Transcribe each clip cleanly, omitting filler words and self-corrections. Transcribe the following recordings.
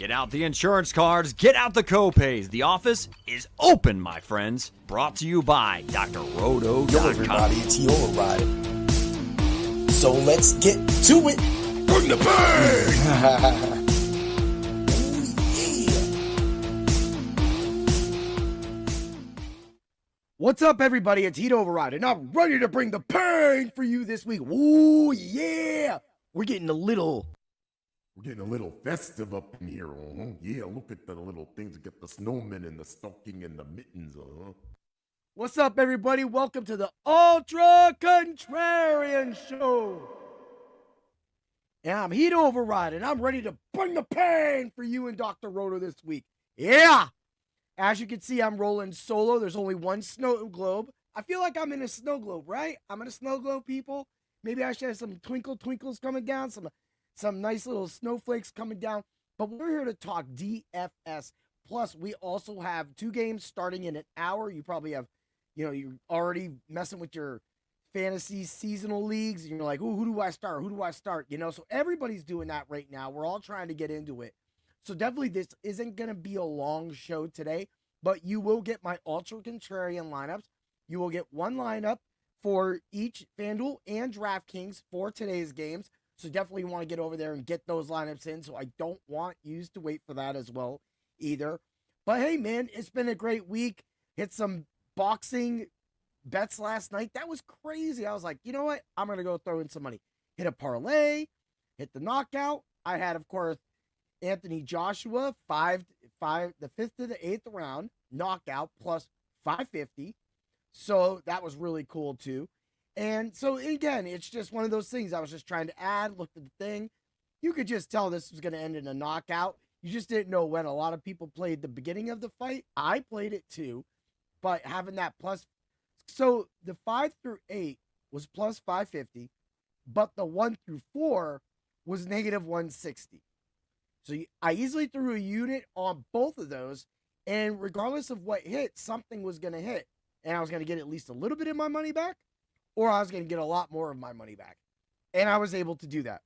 Get out the insurance cards, get out the copays. The office is open, my friends. Brought to you by DrRoto.com. Yo, everybody, it's Yola Ride. So let's get to it. Bring the pain! What's up, everybody? It's Heat Override, and I'm ready to bring the pain for you this week. Ooh, yeah! We're getting a little festive up in here. Yeah, look at the little things. Get the snowmen and the stocking and the mittens. What's up, everybody? Welcome to the Ultra Contrarian Show. And I'm Heat Override, and I'm ready to bring the pain for you and Dr. Roto this week. Yeah! As you can see, I'm rolling solo. There's only one snow globe. I feel like I'm in a snow globe, right? I'm in a snow globe, people. Maybe I should have some twinkles coming down, some nice little snowflakes coming down. But we're here to talk DFS. Plus, we also have 2 games starting in an hour. You probably have, you're already messing with your fantasy seasonal leagues. And you're like, ooh, who do I start? Who do I start? So everybody's doing that right now. We're all trying to get into it. So definitely this isn't going to be a long show today, but you will get my Ultra Contrarian lineups. You will get one lineup for each FanDuel and DraftKings for today's games. So definitely want to get over there and get those lineups in. So I don't want you to wait for that as well either. But hey, man, it's been a great week. Hit some boxing bets last night. That was crazy. I was like, you know what? I'm going to go throw in some money. Hit a parlay, hit the knockout. I had, of course, Anthony Joshua, the 5th to the 8th round, knockout, plus 550. So that was really cool, too. And so, again, it's just one of those things I was just trying to add. Looked at the thing. You could just tell this was going to end in a knockout. You just didn't know when. A lot of people played the beginning of the fight. I played it, too. But having that plus... So the 5 through 8 was plus 550. But the 1 through 4 was negative 160. So I easily threw a unit on both of those, and regardless of what hit, something was going to hit. And I was going to get at least a little bit of my money back, or I was going to get a lot more of my money back. And I was able to do that.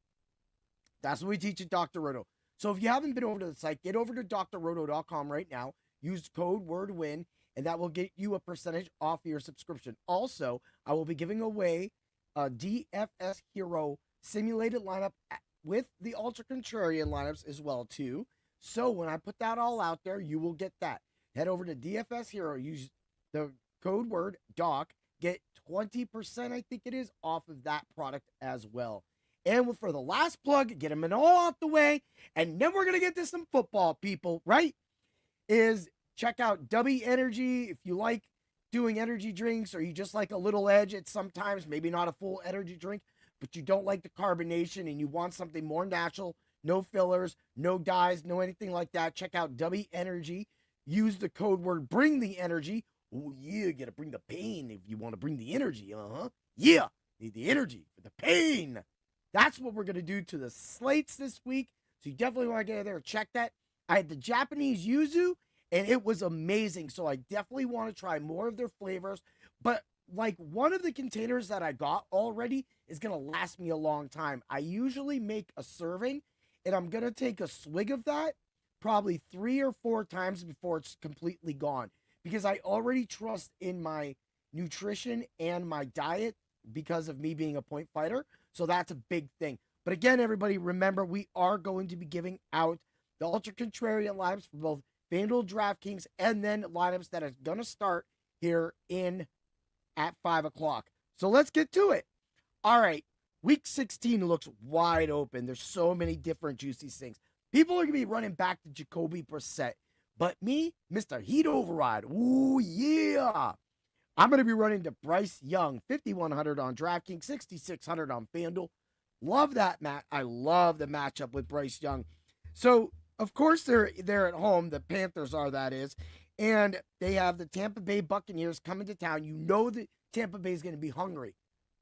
That's what we teach at Dr. Roto. So if you haven't been over to the site, get over to DrRoto.com right now. Use code WORDWIN, and that will get you a percentage off your subscription. Also, I will be giving away a DFS Hero simulated lineup with the Ultra Contrarian lineups as well, too. So when I put that all out there, you will get that. Head over to DFS Hero. Use the code word DOC. Get 20%, I think it is, off of that product as well. And for the last plug, get them all out the way, and then we're going to get to some football, people, right? Is check out W Energy if you like doing energy drinks, or you just like a little edge at sometimes, maybe not a full energy drink, but you don't like the carbonation and you want something more natural, no fillers, no dyes, no anything like that, check out W Energy. Use the code word BRING THE ENERGY. Oh, yeah, you got to bring the pain if you want to bring the energy. Yeah, need the energy for the pain. That's what we're going to do to the slates this week. So you definitely want to get in there and check that. I had the Japanese yuzu, and it was amazing. So I definitely want to try more of their flavors. But like one of the containers that I got already is going to last me a long time. I usually make a serving, and I'm going to take a swig of that probably 3 or 4 times before it's completely gone, because I already trust in my nutrition and my diet because of me being a point fighter. So that's a big thing. But again, everybody, remember, we are going to be giving out the Ultra Contrarian lineups for both FanDuel, DraftKings, and then lineups that are going to start here at 5 o'clock. So let's get to it. All right. Week 16 looks wide open. There's so many different juicy things. People are going to be running back to Jacoby Brissett. But me, Mr. Heat Override, ooh, yeah. I'm going to be running to Bryce Young, 5,100 on DraftKings, 6,600 on FanDuel. Love that, Matt. I love the matchup with Bryce Young. So, of course, they're at home. The Panthers are, that is. And they have the Tampa Bay Buccaneers coming to town. You know that Tampa Bay is going to be hungry.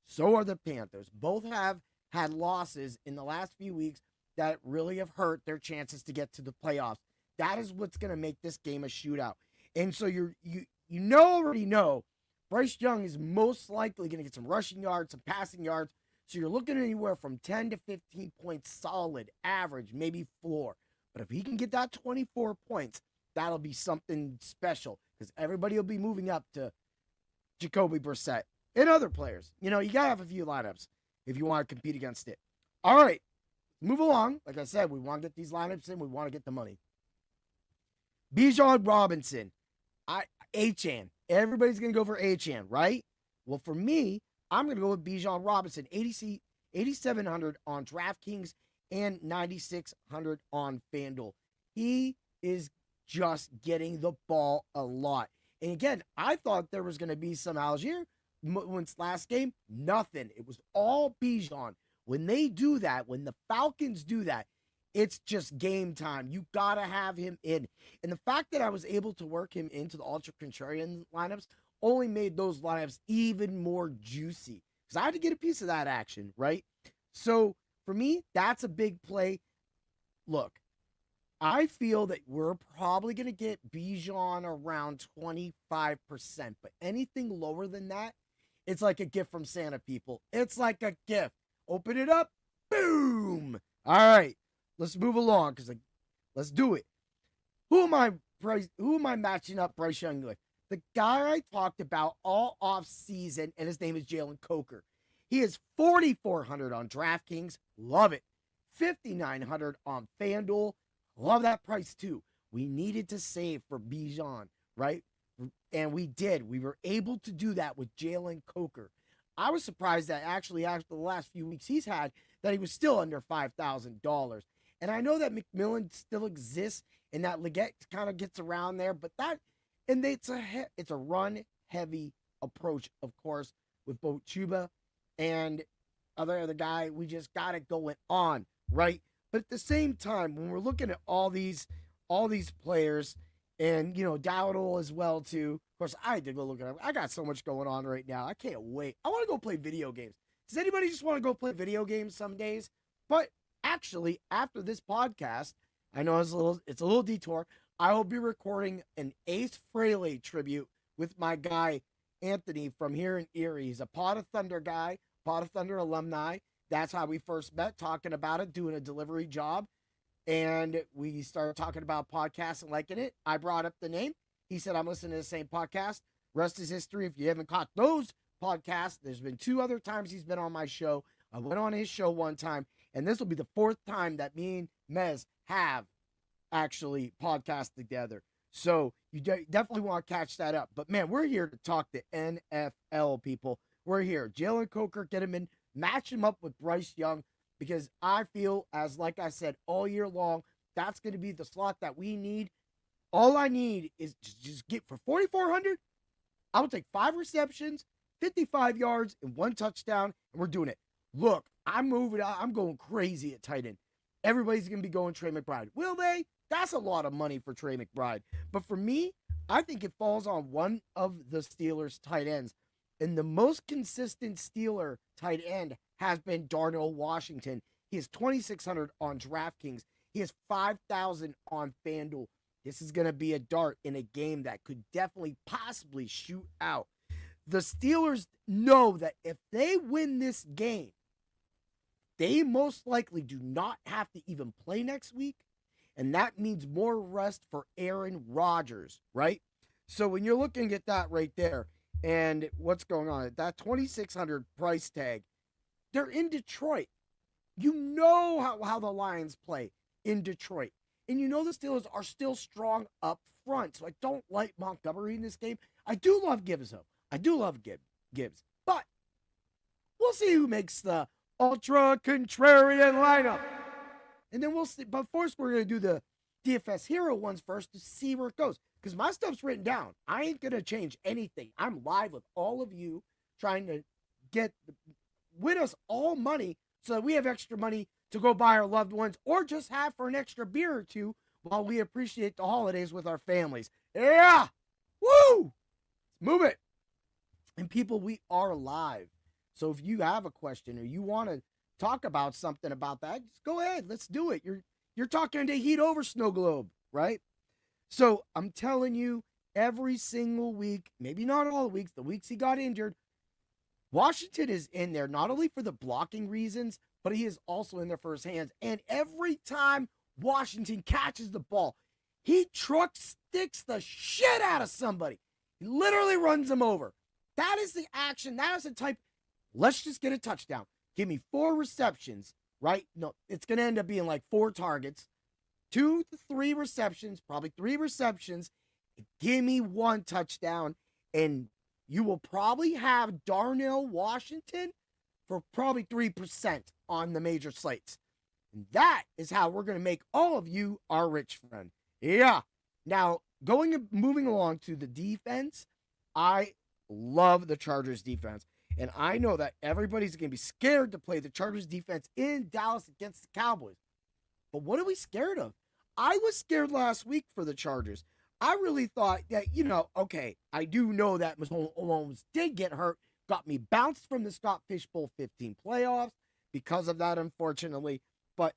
So are the Panthers. Both have had losses in the last few weeks that really have hurt their chances to get to the playoffs. That is what's going to make this game a shootout. And so you already know Bryce Young is most likely going to get some rushing yards, some passing yards. So you're looking at anywhere from 10 to 15 points solid, average, maybe floor. But if he can get that 24 points, that'll be something special because everybody will be moving up to Jacoby Brissett and other players. You know, you got to have a few lineups if you want to compete against it. All right, move along. Like I said, we want to get these lineups in. We want to get the money. Bijan Robinson. Achan. Everybody's going to go for Achan, right? Well, for me, I'm going to go with Bijan Robinson. 8,700 on DraftKings and 9,600 on FanDuel. He is just getting the ball a lot. And again, I thought there was going to be some Algier once last game. Nothing. It was all Bijan. When they do that, when the Falcons do that, it's just game time. You got to have him in. And the fact that I was able to work him into the Ultra Contrarian lineups only made those lineups even more juicy. Because I had to get a piece of that action, right? So, for me, that's a big play. Look, I feel that we're probably going to get Bijan around 25%. But anything lower than that, it's like a gift from Santa, people. It's like a gift. Open it up. Boom. All right. Let's move along because let's do it. Who am I matching up Bryce Young with? The guy I talked about all off season, and his name is Jalen Coker. He is 4,400 on DraftKings. Love it. 5,900 on FanDuel. Love that price too. We needed to save for Bijan, right? And we did. We were able to do that with Jalen Coker. I was surprised that actually after the last few weeks he's had, that he was still under $5,000. And I know that McMillan still exists and that Leggett kind of gets around there, but it's a run heavy approach, of course, with both Chuba and other guy. We just got it going on, right? But at the same time, when we're looking at all these players, and Dowdle as well too. Of course, I did go look at him. I got so much going on right now. I can't wait. I want to go play video games. Does anybody just want to go play video games some days? But actually, after this podcast, I know it's a little detour. I will be recording an Ace Frehley tribute with my guy Anthony from here in Erie. He's a Pot of Thunder guy, Pot of Thunder alumni. That's how we first met, talking about it, doing a delivery job. And we started talking about podcasts and liking it. I brought up the name. He said, I'm listening to the same podcast. Rest is history. If you haven't caught those podcasts, there's been 2 other times he's been on my show. I went on his show one time, and this will be the 4th time that me and Mez have actually podcast together. So you definitely want to catch that up. But, man, we're here to talk the NFL, people. We're here. Jalen Coker, get him in, match him up with Bryce Young, because I feel, like I said, all year long, that's going to be the slot that we need. All I need is just get for 4,400. I will take 5 receptions, 55 yards, and 1 touchdown, and we're doing it. Look, I'm moving out. I'm going crazy at tight end. Everybody's going to be going Trey McBride. Will they? That's a lot of money for Trey McBride. But for me, I think it falls on one of the Steelers' tight ends. And the most consistent Steeler tight end has been Darnell Washington. He is 2,600 on DraftKings. He is 5,000 on FanDuel. This is going to be a dart in a game that could definitely possibly shoot out. The Steelers know that if they win this game, they most likely do not have to even play next week. And that means more rest for Aaron Rodgers, right? So when you're looking at that right there, and what's going on, that 2,600 price tag, they're in Detroit. You know how the Lions play in Detroit. And you know the Steelers are still strong up front. So I don't like Montgomery in this game. I do love Gibbs, though. I do love Gibbs. But we'll see who makes the Ultra Contrarian lineup. And then we'll see. But first, we're going to do the DFS hero ones first to see where it goes. Because my stuff's written down. I ain't going to change anything. I'm live with all of you trying to win us all money so that we have extra money to go buy our loved ones or just have for an extra beer or two while we appreciate the holidays with our families. Yeah! Woo! Move it. And people, we are live. So if you have a question or you want to talk about something about that, just go ahead. Let's do it. You're talking to Heat over Snow Globe, right? So I'm telling you, every single week, maybe not all the weeks he got injured, Washington is in there not only for the blocking reasons, but he is also in there for his hands. And every time Washington catches the ball. He truck sticks the shit out of somebody. He literally runs them over. That is the action. That is the type. Let's just get a touchdown. Give me 4 receptions, right? No, it's going to end up being like 4 targets, 2 to 3 receptions, probably 3 receptions. Give me 1 touchdown, and you will probably have Darnell Washington for probably 3% on the major slates. And that is how we're going to make all of you our rich friend. Yeah. Now, moving along to the defense, I love the Chargers defense. And I know that everybody's going to be scared to play the Chargers defense in Dallas against the Cowboys. But what are we scared of? I was scared last week for the Chargers. I really thought that, okay, I do know that Mahomes did get hurt, got me bounced from the Scott Fish Bowl 15 playoffs because of that, unfortunately. But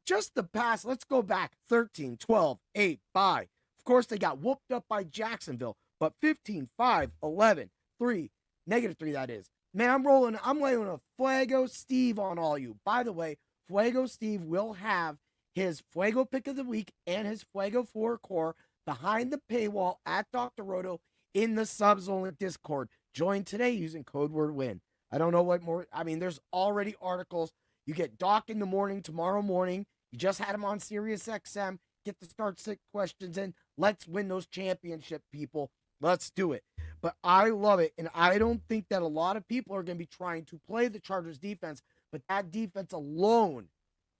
just the past, let's go back 13, 12, 8, bye. Of course, they got whooped up by Jacksonville, but 15, 5, 11, 3, -3, that is. Man, I'm laying a Fuego Steve on all you. By the way, Fuego Steve will have his Fuego pick of the week and his Fuego 4 core behind the paywall at Dr. Roto in the subs only Discord. Join today using code word WIN. I don't know what more. I mean, there's already articles. You get Doc in the morning tomorrow morning. You just had him on Sirius XM. Get the start 6 questions in. Let's win those championship, people. Let's do it. But I love it, and I don't think that a lot of people are going to be trying to play the Chargers defense, but that defense alone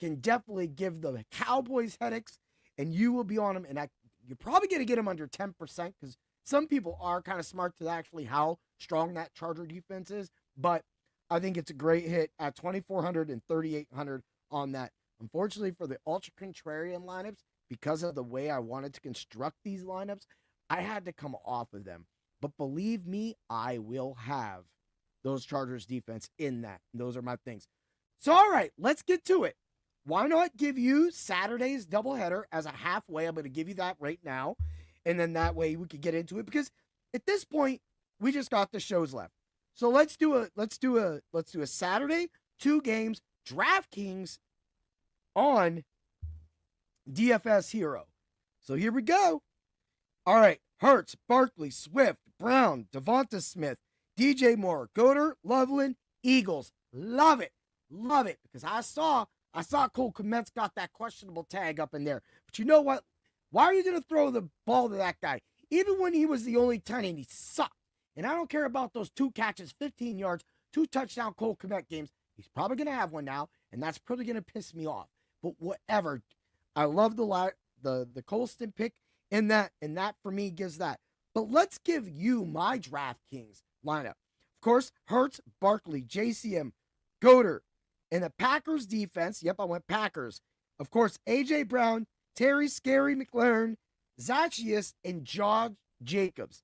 can definitely give the Cowboys headaches, and you will be on them, and you're probably going to get them under 10% because some people are kind of smart to actually how strong that Charger defense is, but I think it's a great hit at 2,400 and 3,800 on that. Unfortunately for the Ultra Contrarian lineups, because of the way I wanted to construct these lineups, I had to come off of them. But believe me, I will have those Chargers defense in that. Those are my things. So, all right, let's get to it. Why not give you Saturday's doubleheader as a halfway? I'm going to give you that right now. And then that way we could get into it because at this point, we just got the shows left. So let's do a Saturday, 2 games, DraftKings on DFS Hero. So here we go. All right, Hurts, Barkley, Swift, Brown, Devonta Smith, DJ Moore, Goddard, Loveland, Eagles. Love it. Love it. Because I saw Cole Kmet's got that questionable tag up in there. But you know what? Why are you going to throw the ball to that guy? Even when he was the only tight end, he sucked. And I don't care about those 2 catches, 15 yards, 2 touchdown Cole Kmet games. He's probably going to have one now, and that's probably going to piss me off. But whatever. I love the Colston pick, and that for me gives that. But let's give you my DraftKings lineup. Of course, Hurts, Barkley, JCM, Goddard, and the Packers defense. Yep, I went Packers. Of course, A.J. Brown, Terry Scary McLaurin, Zacchaeus, and Josh Jacobs.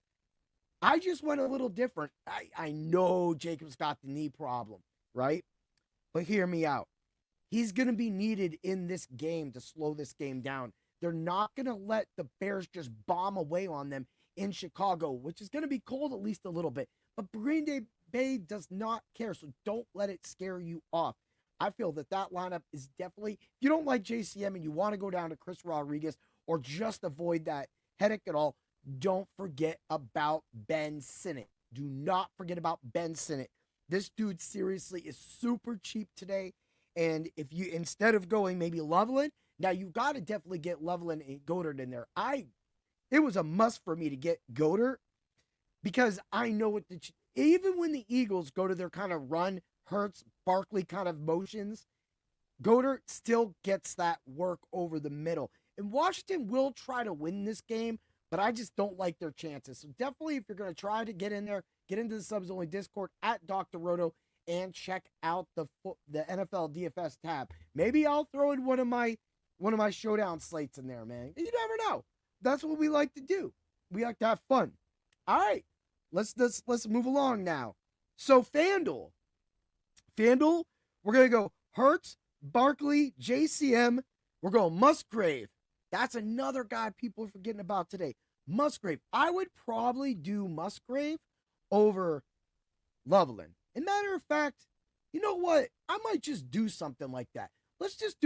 I just went a little different. I know Jacobs got the knee problem, right? But hear me out. He's going to be needed in this game to slow this game down. They're not going to let the Bears just bomb away on them in Chicago, which is going to be cold at least a little bit. But Green Bay does not care, so don't let it scare you off. I feel that lineup is definitely, if you don't like JCM and you want to go down to Chris Rodriguez or just avoid that headache at all, don't forget about Ben Sinnott. Do not forget about Ben Sinnott. This dude seriously is super cheap today. And if you, instead of going maybe Loveland, now you've got to definitely get Loveland and Goddard in there. It was a must for me to get Goddard because I know what even when the Eagles go to their kind of run, Hurts, Barkley kind of motions, Goddard still gets that work over the middle. And Washington will try to win this game, but I just don't like their chances. So definitely if you're going to try to get in there, get into the subs only Discord at Dr. Roto and check out the NFL DFS tab. Maybe I'll throw in one of my showdown slates in there, man. You never know. That's what we like to do. We like to have fun. All right. Let's move along now. So FanDuel, we're going to go Hurts, Barkley, JCM. We're going Musgrave. That's another guy people are forgetting about today. Musgrave. I would probably do Musgrave over Loveland. And matter of fact, you know what? I might just do something like that. let's just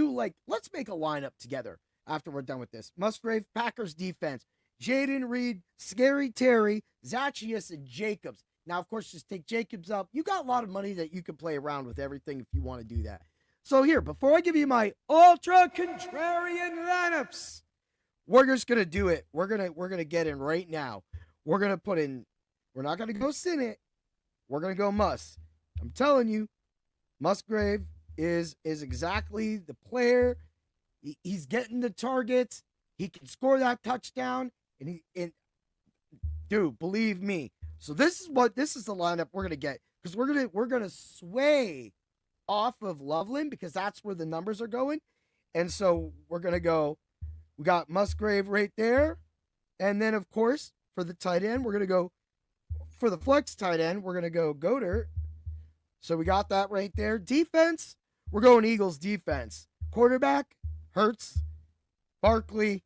let's make a lineup together after we're done with this. Musgrave, Packers defense, Jaden Reed, Scary Terry, Zacchaeus, and Jacobs. Now, of course, just take Jacobs up. You got a lot of money that you can play around with everything if you want to do that. So here, before I give you my Ultra Contrarian Lineups, we're just gonna do it. We're gonna get in right now. We're gonna put in. We're not gonna go Sinnott. We're gonna go Muss. I'm telling you, Musgrave is exactly the player. He's getting the targets. He can score that touchdown, and dude, believe me. So this is the lineup we're gonna get, because we're gonna sway off of Loveland because that's where the numbers are going, and so we're gonna go. We got Musgrave right there, and then of course for the tight end we're gonna go for the flex tight end. We're gonna go Goddard. So we got that right there. Defense, we're going Eagles defense. Quarterback, Hurts, Barkley.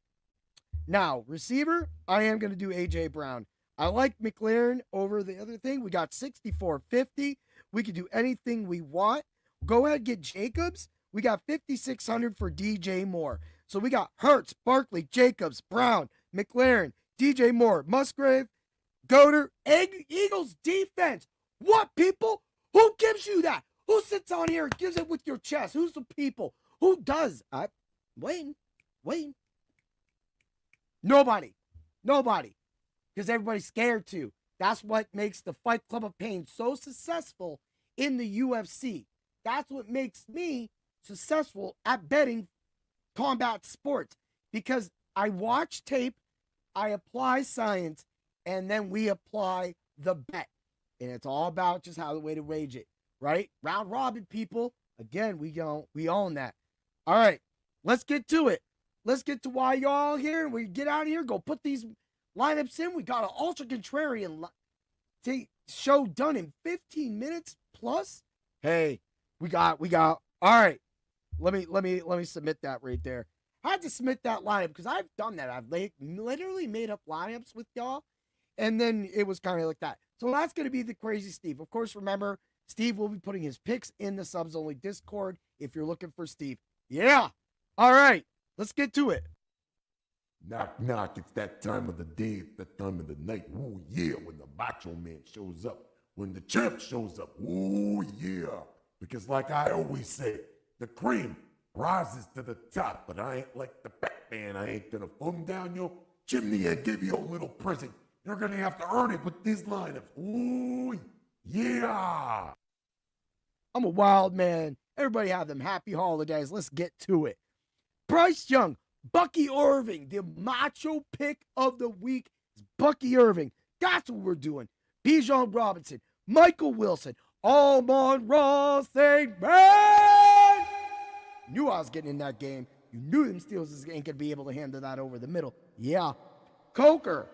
Now, receiver, I am going to do A.J. Brown. I like McLaren over the other thing. We got 64.50. We can do anything we want. Go ahead and get Jacobs. We got 5,600 for DJ Moore. So we got Hurts, Barkley, Jacobs, Brown, McLaren, DJ Moore, Musgrave, Goddard, Eagles defense. What, people? Who gives you that? Who sits on here and gives it with your chest? Who's the people? Who does? I'm waiting. Nobody. Because everybody's scared to. That's what makes the Fight Club of Pain so successful in the UFC. That's what makes me successful at betting combat sports. Because I watch tape, I apply science, and then we apply the bet. And it's all about just how the way to wage it, right? Round robin, people. Again, we own that. All right, let's get to it. Let's get to why y'all here. We get out of here. Go put these lineups in. We got an Ultra Contrarian show done in 15 minutes plus. Hey, we got. All right, let me submit that right there. I had to submit that lineup because I've done that. I've literally made up lineups with y'all, and then it was kind of like that. So that's going to be the Crazy Steve. Of course, remember, Steve will be putting his picks in the subs only Discord if you're looking for Steve. Yeah. All right. Let's get to it. Knock, knock. It's that time of the day. It's that time of the night. Ooh, yeah. When the Macho Man shows up. When the champ shows up. Ooh, yeah. Because like I always say, the cream rises to the top. But I ain't like the Batman. I ain't going to foam down your chimney and give you a little present. You're going to have to earn it with these lineups. Ooh, yeah. I'm a wild man. Everybody have them happy holidays. Let's get to it. Bryce Young, Bucky Irving, the macho pick of the week is Bucky Irving. That's what we're doing. Bijan Robinson, Michael Wilson, Amon-Ra St. Brown. Knew I was getting in that game. You knew them Steelers ain't going to be able to handle that over the middle. Yeah. Coker,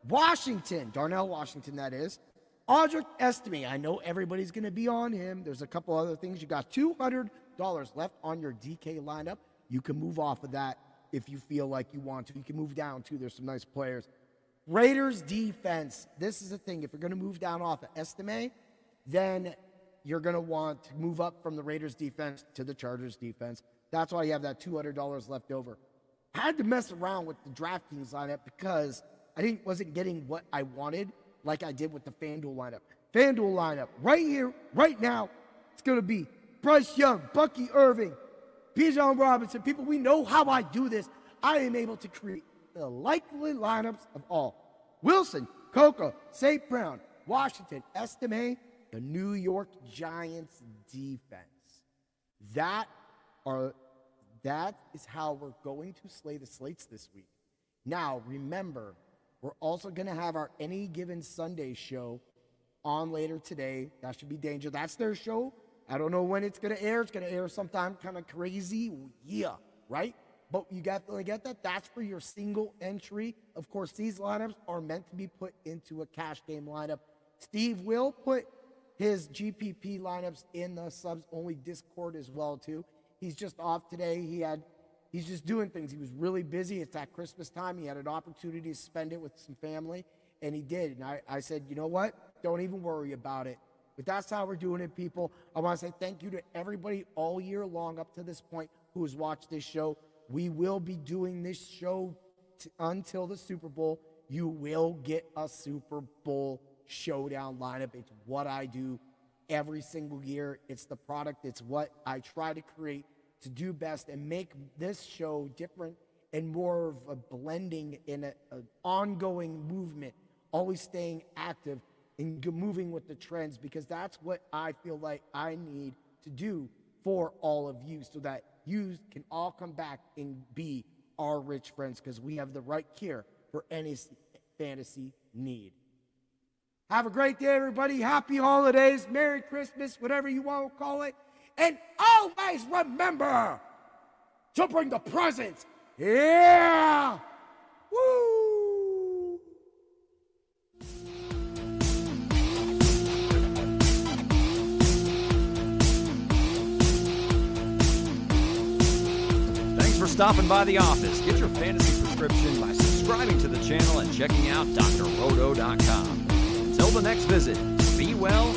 Washington, Darnell Washington, that is. Audric Estime, I know everybody's going to be on him. There's a couple other things. You got $200 left on your DK lineup. You can move off of that if you feel like you want to. You can move down, too. There's some nice players. Raiders defense. This is the thing. If you're going to move down off of Estime, then you're going to want to move up from the Raiders defense to the Chargers defense. That's why you have that $200 left over. I had to mess around with the DraftKings lineup because I wasn't getting what I wanted like I did with the FanDuel lineup. FanDuel lineup, right here, right now, it's going to be Bryce Young, Bucky Irving, Bijan Robinson. People, we know how I do this. I am able to create the likely lineups of all. Wilson, Coco, St. Brown, Washington, Estime, the New York Giants defense. That is how we're going to slay the slates this week. Now, remember, we're also going to have our Any Given Sunday show on later today. That should be Danger. That's their show. I don't know when it's going to air. It's going to air sometime kind of crazy. Yeah, right? But you definitely get that. That's for your single entry. Of course, these lineups are meant to be put into a cash game lineup. Steve will put his GPP lineups in the subs only Discord as well, too. He's just off today. He's just doing things. He was really busy. It's at Christmas time. He had an opportunity to spend it with some family, and he did. And I said, you know what? Don't even worry about it. But that's how we're doing it, people. I want to say thank you to everybody all year long up to this point who has watched this show. We will be doing this show until the Super Bowl. You will get a Super Bowl showdown lineup. It's what I do every single year. It's the product. It's what I try to create to do best and make this show different and more of a blending in an ongoing movement, always staying active and moving with the trends, because that's what I feel like I need to do for all of you so that you can all come back and be our rich friends, because we have the right cure for any fantasy need. Have a great day, everybody. Happy holidays, Merry Christmas, whatever you want to call it. And always remember to bring the presents. Yeah! Woo! Thanks for stopping by the office. Get your fantasy prescription by subscribing to the channel and checking out drroto.com. Until the next visit, be well